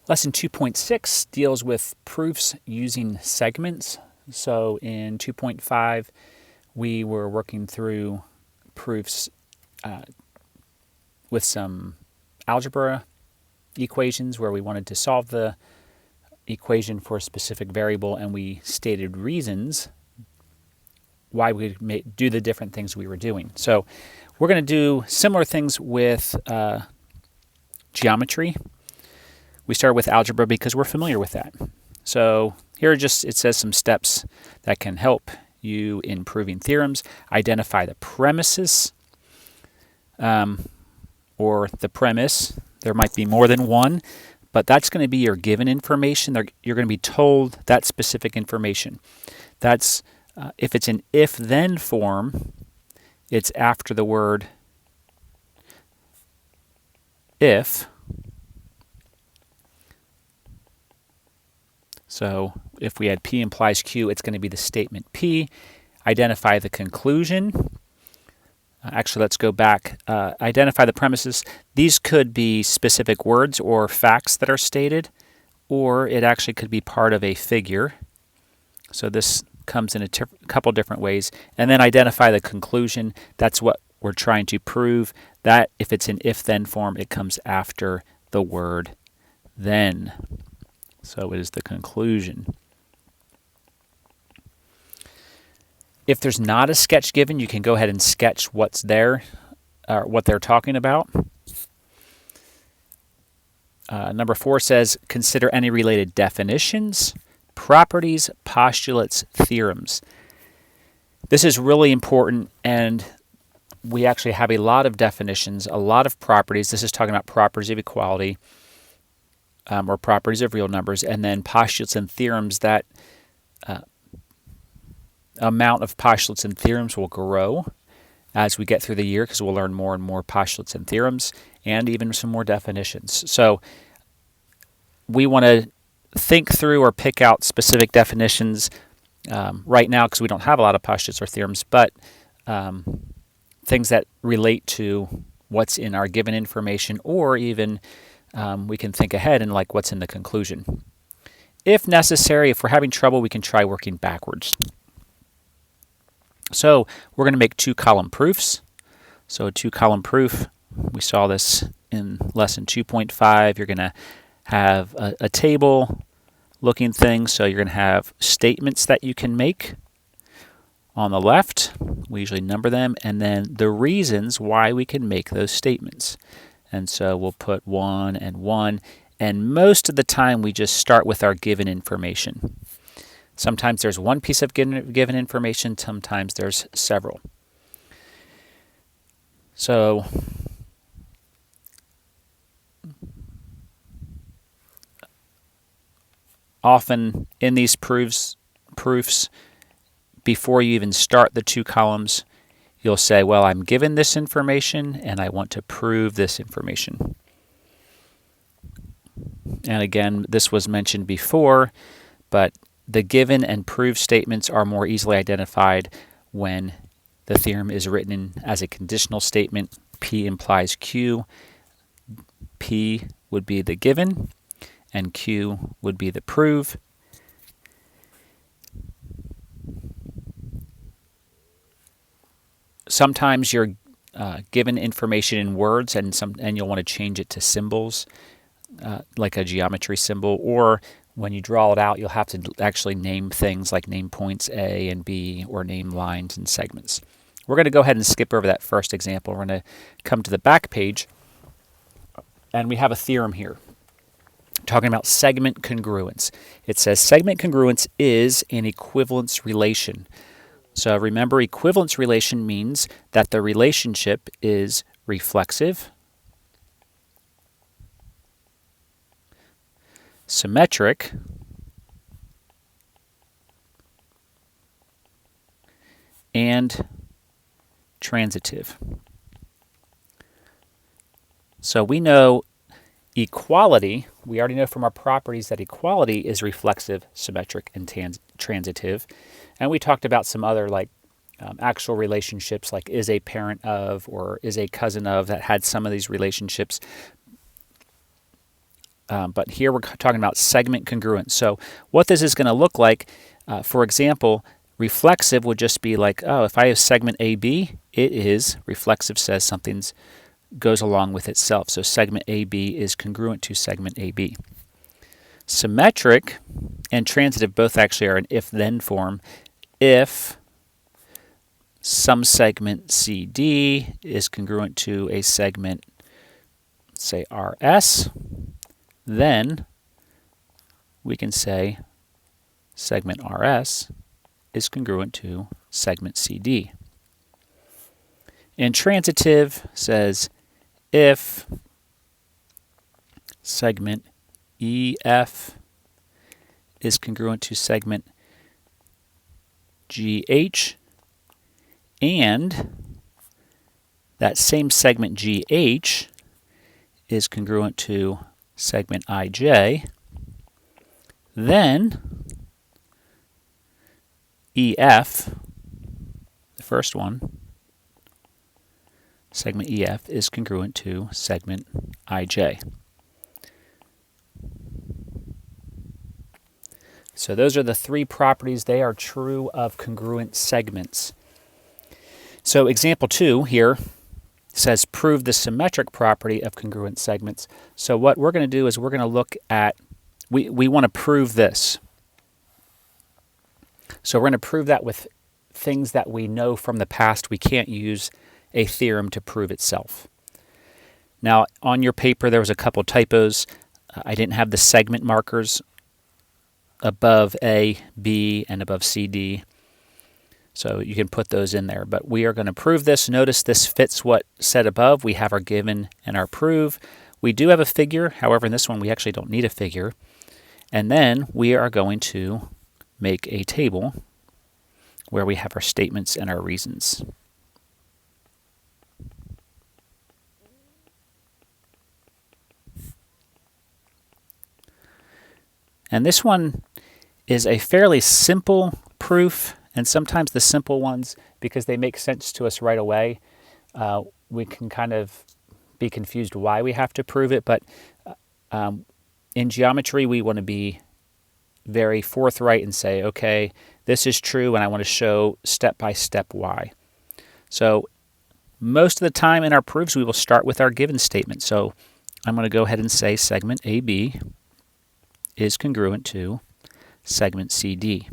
Lesson 2.6 deals with proofs using segments. So in 2.5, we were working through proofs with some algebra equations where we wanted to solve the equation for a specific variable, and we stated reasons why we would do the different things we were doing. So we're going to do similar things with geometry. We start with algebra because we're familiar with that. So here it says some steps that can help you in proving theorems. Identify the premises or the premise. There might be more than one, but that's going to be your given information. You're going to be told that specific information. That's if it's an if-then form, it's after the word if. So if we had P implies Q, it's going to be the statement P. Identify the conclusion. Actually, let's go back. Identify the premises. These could be specific words or facts that are stated, or it actually could be part of a figure. So this comes in a couple different ways. And then identify the conclusion. That's what we're trying to prove. That if it's an if-then form, it comes after the word then. So it is the conclusion. If there's not a sketch given, you can go ahead and sketch what's there, what they're talking about. Number 4 says, consider any related definitions, properties, postulates, theorems. This is really important, and we actually have a lot of definitions, a lot of properties. This is talking about properties of equality, or properties of real numbers, and then postulates and theorems. That amount of postulates and theorems will grow as we get through the year because we'll learn more and more postulates and theorems and even some more definitions. So we want to think through or pick out specific definitions right now because we don't have a lot of postulates or theorems, but things that relate to what's in our given information, or even we can think ahead and like what's in the conclusion. If necessary, if we're having trouble, we can try working backwards. So we're going to make 2-column proofs. So a 2-column proof, we saw this in lesson 2.5. You're going to have a table looking thing. So you're going to have statements that you can make on the left. We usually number them, and then the reasons why we can make those statements. And so we'll put 1 and 1, and most of the time we just start with our given information. Sometimes there's one piece of given information, sometimes there's several. So often in these proofs, before you even start the 2 columns, you'll say, well, I'm given this information and I want to prove this information. And again, this was mentioned before, but the given and proved statements are more easily identified when the theorem is written as a conditional statement. P implies Q. P would be the given, and Q would be the prove. Sometimes you're given information in words, and you'll want to change it to symbols, like a geometry symbol, or when you draw it out, you'll have to actually name things like name points A and B, or name lines and segments. We're going to go ahead and skip over that first example. We're going to come to the back page, and we have a theorem here talking about segment congruence. It says segment congruence is an equivalence relation. So remember, equivalence relation means that the relationship is reflexive, symmetric, and transitive. So we know equality, we already know from our properties that equality is reflexive, symmetric, and transitive. And we talked about some other actual relationships, like is a parent of or is a cousin of, that had some of these relationships. but here we're talking about segment congruence. So what this is going to look like, for example, reflexive would just be like, oh, if I have segment AB, it is, reflexive says something's goes along with itself. So segment AB is congruent to segment AB. Symmetric and transitive both actually are an if-then form. If some segment CD is congruent to a segment, say RS, then we can say segment RS is congruent to segment CD. Intransitive says if segment EF is congruent to segment GH, and that same segment GH is congruent to segment IJ, then EF, the first one, segment EF is congruent to segment IJ. So those are the three properties. They are true of congruent segments. So example 2 here says prove the symmetric property of congruent segments. So what we're going to do is we're going to look at, we want to prove this. So we're going to prove that with things that we know from the past. We can't use a theorem to prove itself. Now, on your paper, there was a couple typos. I didn't have the segment markers above A, B, and above CD. So you can put those in there. But we are going to prove this. Notice this fits what said above. We have our given and our prove. We do have a figure. However, in this one, we actually don't need a figure. And then we are going to make a table where we have our statements and our reasons. And this one is a fairly simple proof, and sometimes the simple ones, because they make sense to us right away, we can kind of be confused why we have to prove it. But in geometry, we want to be very forthright and say, okay, this is true, and I want to show step by step why. So most of the time in our proofs, we will start with our given statement. So I'm going to go ahead and say segment AB is congruent to segment CD.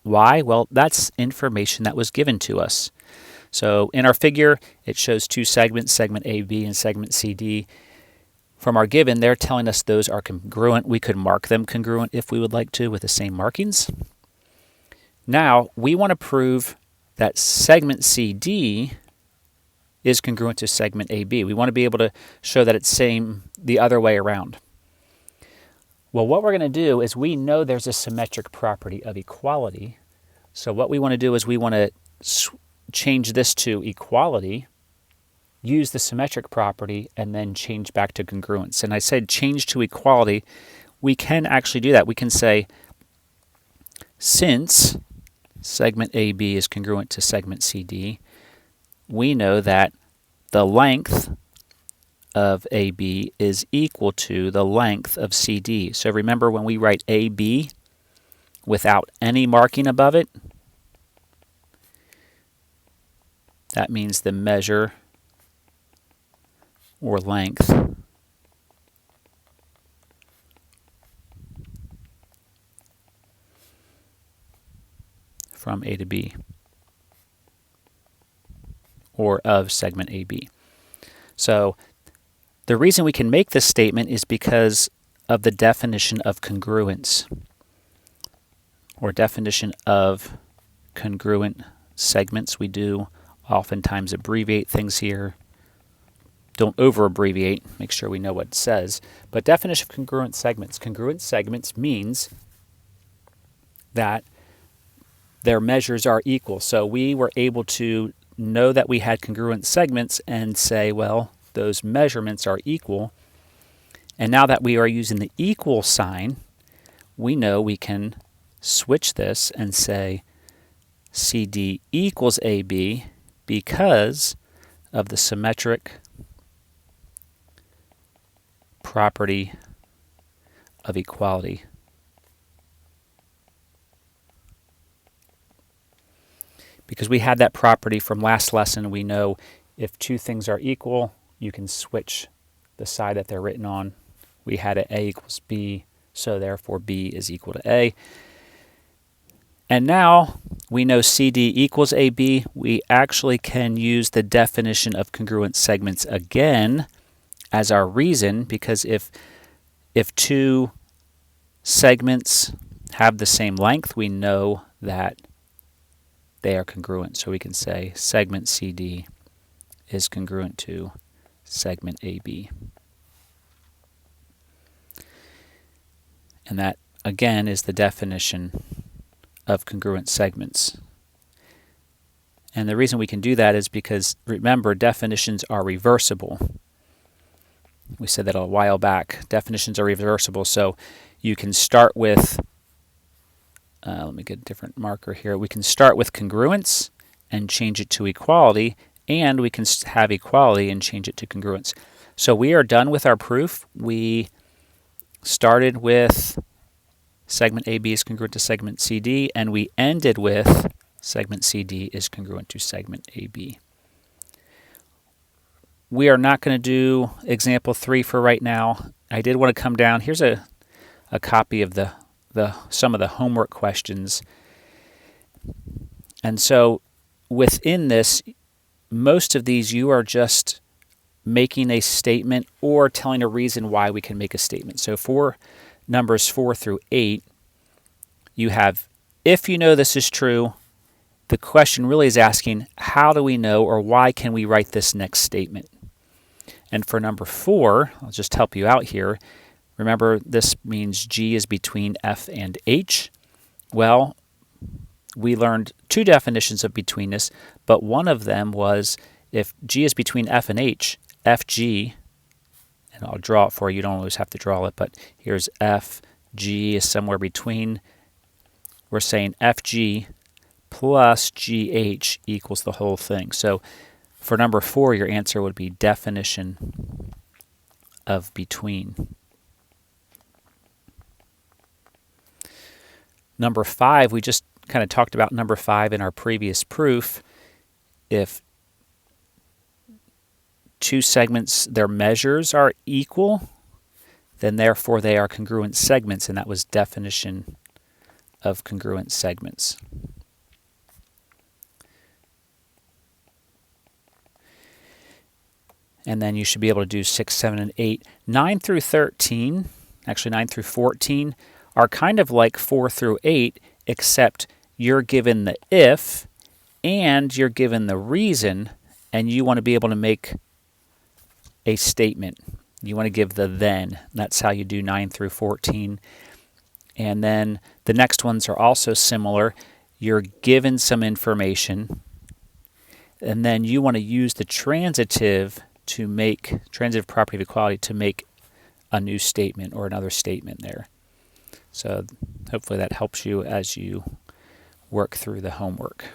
Why? Well, that's information that was given to us. So in our figure, it shows two segments, segment AB and segment CD. From our given, they're telling us those are congruent. We could mark them congruent if we would like to with the same markings. Now, we want to prove that segment CD is congruent to segment AB. We want to be able to show that it's same the other way around. Well, what we're going to do is we know there's a symmetric property of equality. So what we want to do is we want to change this to equality, use the symmetric property, and then change back to congruence. And I said change to equality. We can actually do that. We can say since segment AB is congruent to segment CD, we know that the length of AB is equal to the length of CD. So remember when we write AB without any marking above it, that means the measure or length from A to B, or of segment AB. So the reason we can make this statement is because of the definition of congruence, or definition of congruent segments. We do oftentimes abbreviate things here. Don't over-abbreviate. Make sure we know what it says. But definition of congruent segments. Congruent segments means that their measures are equal. So we were able to know that we had congruent segments and say, well, those measurements are equal. And now that we are using the equal sign, we know we can switch this and say CD equals AB because of the symmetric property of equality. Because we had that property from last lesson, we know if two things are equal, you can switch the side that they're written on. We had a equals B, so therefore B is equal to A. And now we know CD equals AB. We actually can use the definition of congruent segments again as our reason, because if two segments have the same length, we know that they are congruent. So we can say segment CD is congruent to segment AB. And that, again, is the definition of congruent segments. And the reason we can do that is because, remember, definitions are reversible. We said that a while back. Definitions are reversible, so you can start with, let me get a different marker here. We can start with congruence and change it to equality, and we can have equality and change it to congruence. So we are done with our proof. We started with segment AB is congruent to segment CD, and we ended with segment CD is congruent to segment AB. We are not going to do example 3 for right now. I did want to come down. Here's a copy of some of the homework questions. And so within this, most of these you are just making a statement or telling a reason why we can make a statement. So for numbers 4 through 8, you have, if you know this is true, the question really is asking, how do we know, or why can we write this next statement? And for number 4, I'll just help you out here. Remember, this means G is between F and H. Well, we learned 2 definitions of betweenness, but one of them was if G is between F and H, FG, and I'll draw it for you. You don't always have to draw it, but here's F, G is somewhere between. We're saying FG plus GH equals the whole thing. So for number 4, your answer would be definition of between. Number 5, we just kind of talked about number 5 in our previous proof. If two segments, their measures are equal, then therefore they are congruent segments, and that was definition of congruent segments. And then you should be able to do 6, 7, and 8. 9 through 13, actually 9 through 14, are kind of like 4 through 8, except you're given the if, and you're given the reason, and you want to be able to make a statement. You want to give the then. That's how you do 9 through 14. And then the next ones are also similar. You're given some information, and then you want to use the transitive property of equality to make a new statement or another statement there. So hopefully that helps you as you work through the homework.